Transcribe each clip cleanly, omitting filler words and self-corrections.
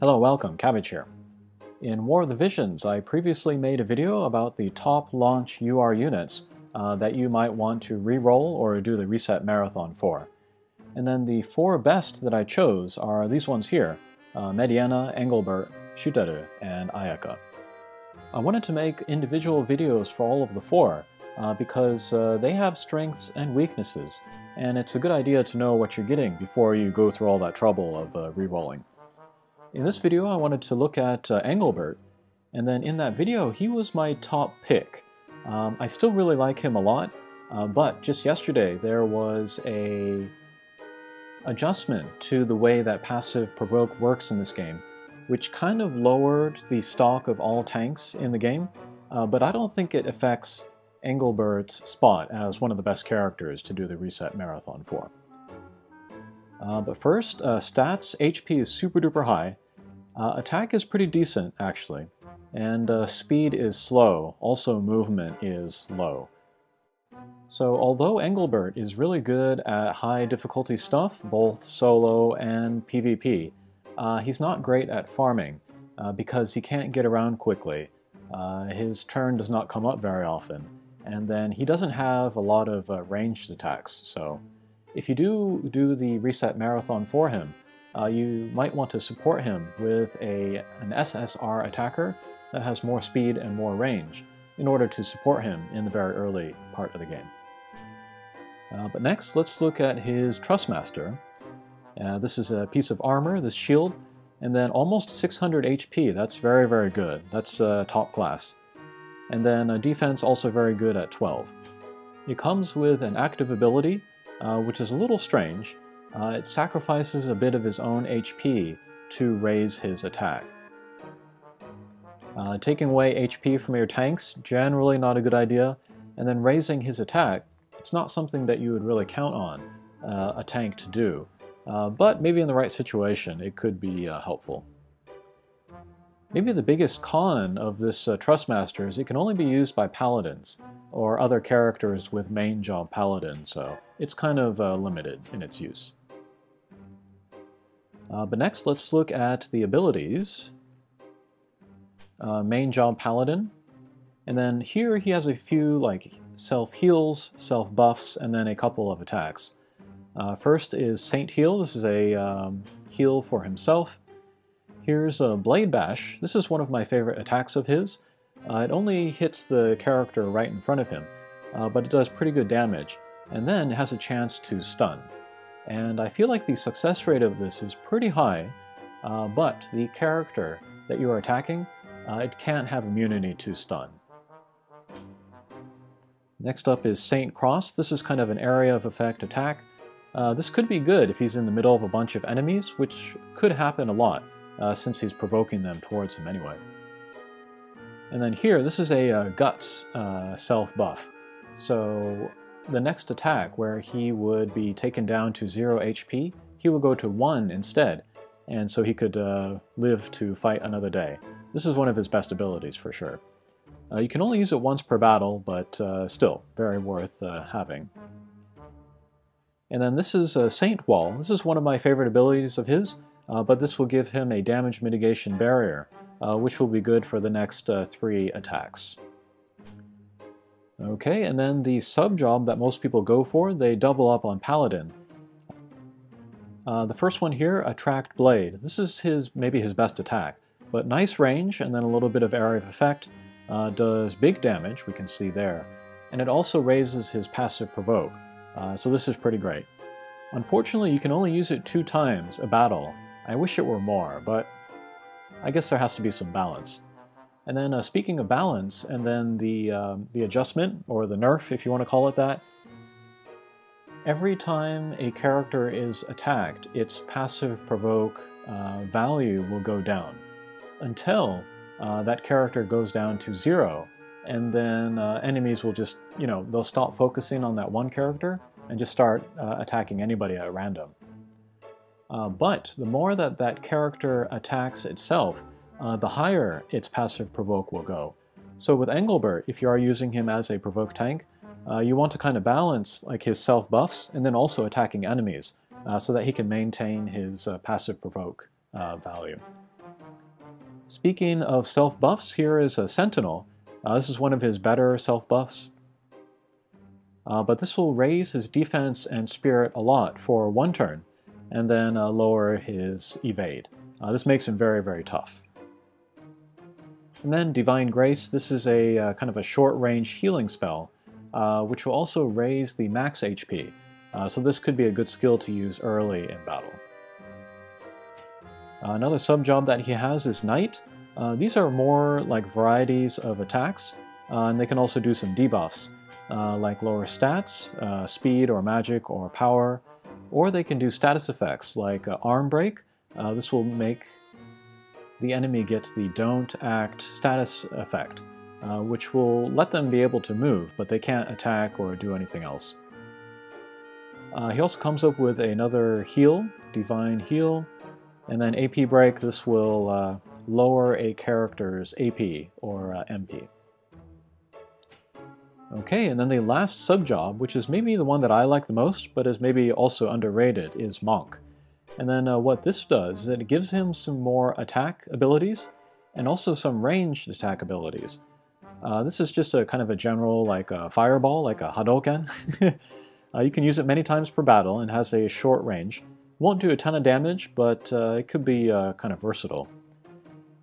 Hello, welcome, Cabbage here. In War of the Visions, I previously made a video about the top launch UR units that you might want to re-roll or do the reset marathon for. And then the 4 best that I chose are these ones here, Mediana, Engelbert, Schüttere, and Ayaka. I wanted to make individual videos for all of the 4 because they have strengths and weaknesses, and it's a good idea to know what you're getting before you go through all that trouble of re-rolling. In this video, I wanted to look at Engelbert, and then in that video, he was my top pick. I still really like him a lot, but just yesterday there was a adjustment to the way that passive provoke works in this game, which kind of lowered the stock of all tanks in the game, but I don't think it affects Engelbert's spot as one of the best characters to do the reset marathon for. But first, stats, HP is super duper high, attack is pretty decent actually, and speed is slow, also movement is low. So although Engelbert is really good at high difficulty stuff, both solo and PvP, he's not great at farming because he can't get around quickly. His turn does not come up very often, and then he doesn't have a lot of ranged attacks, so if you do the reset marathon for him, you might want to support him with an SSR attacker that has more speed and more range in order to support him in the very early part of the game. But next, let's look at his Trustmaster. This is a piece of armor, this shield, and then almost 600 HP. That's very, very good. That's top class. And then defense also very good at 12. It comes with an active ability, which is a little strange. It sacrifices a bit of his own HP to raise his attack. Taking away HP from your tanks, generally not a good idea, and then raising his attack, it's not something that you would really count on a tank to do, but maybe in the right situation it could be helpful. Maybe the biggest con of this Trustmaster is it can only be used by paladins, or other characters with main job paladin, so it's kind of limited in its use. But next, let's look at the abilities. Main job paladin, and then here he has a few like self-heals, self-buffs, and then a couple of attacks. First is Saint Heal. This is a heal for himself. Here's a Blade Bash. This is one of my favorite attacks of his. It only hits the character right in front of him, but it does pretty good damage, and then has a chance to stun. And I feel like the success rate of this is pretty high, but the character that you are attacking, it can't have immunity to stun. Next up is Saint Cross. This is kind of an area of effect attack. This could be good if he's in the middle of a bunch of enemies, which could happen a lot, since he's provoking them towards him anyway. And then here, this is a Guts self-buff. So the next attack, where he would be taken down to 0 HP, he will go to 1 instead, and so he could live to fight another day. This is one of his best abilities for sure. You can only use it once per battle, but still, very worth having. And then this is Saint Wall. This is one of my favorite abilities of his, but this will give him a damage mitigation barrier, which will be good for the next 3 attacks. Okay, and then the sub-job that most people go for, they double up on Paladin. The first one here, Attract Blade. This is maybe his best attack, but nice range and then a little bit of area of effect. Does big damage, we can see there, and it also raises his passive provoke, so this is pretty great. Unfortunately, you can only use it 2 times a battle. I wish it were more, but I guess there has to be some balance. And then speaking of balance, and then the adjustment, or the nerf if you want to call it that, every time a character is attacked, its passive provoke value will go down until that character goes down to 0, and then enemies will just, they'll stop focusing on that one character and just start attacking anybody at random. But the more that that character attacks itself, the higher its passive provoke will go. So with Engelbert, if you are using him as a provoke tank, you want to kind of balance like his self buffs and then also attacking enemies so that he can maintain his passive provoke value. Speaking of self-buffs, here is a Sentinel. This is one of his better self-buffs. But this will raise his defense and spirit a lot for one turn, and then lower his evade. This makes him very, very tough. And then Divine Grace, this is a kind of a short-range healing spell, which will also raise the max HP. So this could be a good skill to use early in battle. Another sub-job that he has is Knight. These are more like varieties of attacks, and they can also do some debuffs. Like lower stats, speed or magic or power, or they can do status effects like arm break. This will make the enemy get the don't act status effect, which will let them be able to move, but they can't attack or do anything else. He also comes up with another heal, Divine Heal, and then AP break. This will lower a character's AP or MP. Okay, and then the last sub-job, which is maybe the one that I like the most, but is maybe also underrated, is Monk. And then what this does is it gives him some more attack abilities, and also some ranged attack abilities. This is just a kind of a general, like a fireball, like a Hadouken. You can use it many times per battle, and has a short range. Won't do a ton of damage, but it could be kind of versatile.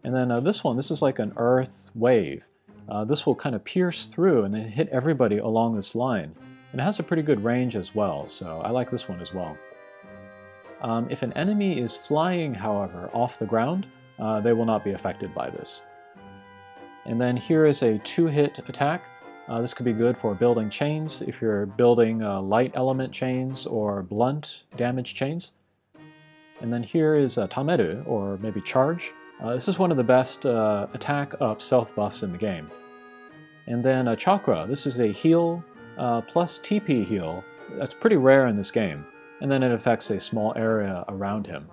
And then this is like an earth wave. This will kind of pierce through and then hit everybody along this line. And it has a pretty good range as well, so I like this one as well. If an enemy is flying, however, off the ground, they will not be affected by this. And then here is a 2-hit attack. This could be good for building chains, if you're building light element chains or blunt damage chains. And then here is Tameru, or maybe Charge. This is one of the best attack up self buffs in the game. And then Chakra, this is a heal plus TP heal. That's pretty rare in this game. And then it affects a small area around him.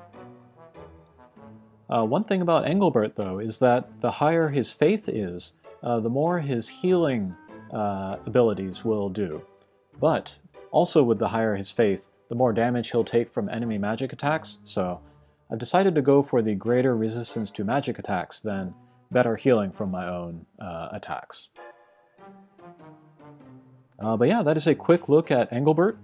One thing about Engelbert, though, is that the higher his faith is, the more his healing abilities will do. But also with the higher his faith, the more damage he'll take from enemy magic attacks, so I've decided to go for the greater resistance to magic attacks than better healing from my own attacks. But yeah, that is a quick look at Engelbert.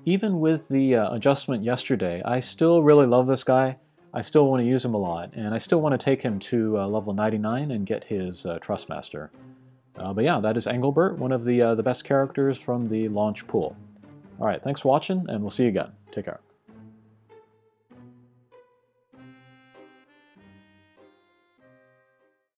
Even with the adjustment yesterday, I still really love this guy. I still want to use him a lot, and I still want to take him to level 99 and get his Trustmaster. But yeah, that is Engelbert, one of the best characters from the launch pool. Alright, thanks for watching, and we'll see you again. Take care.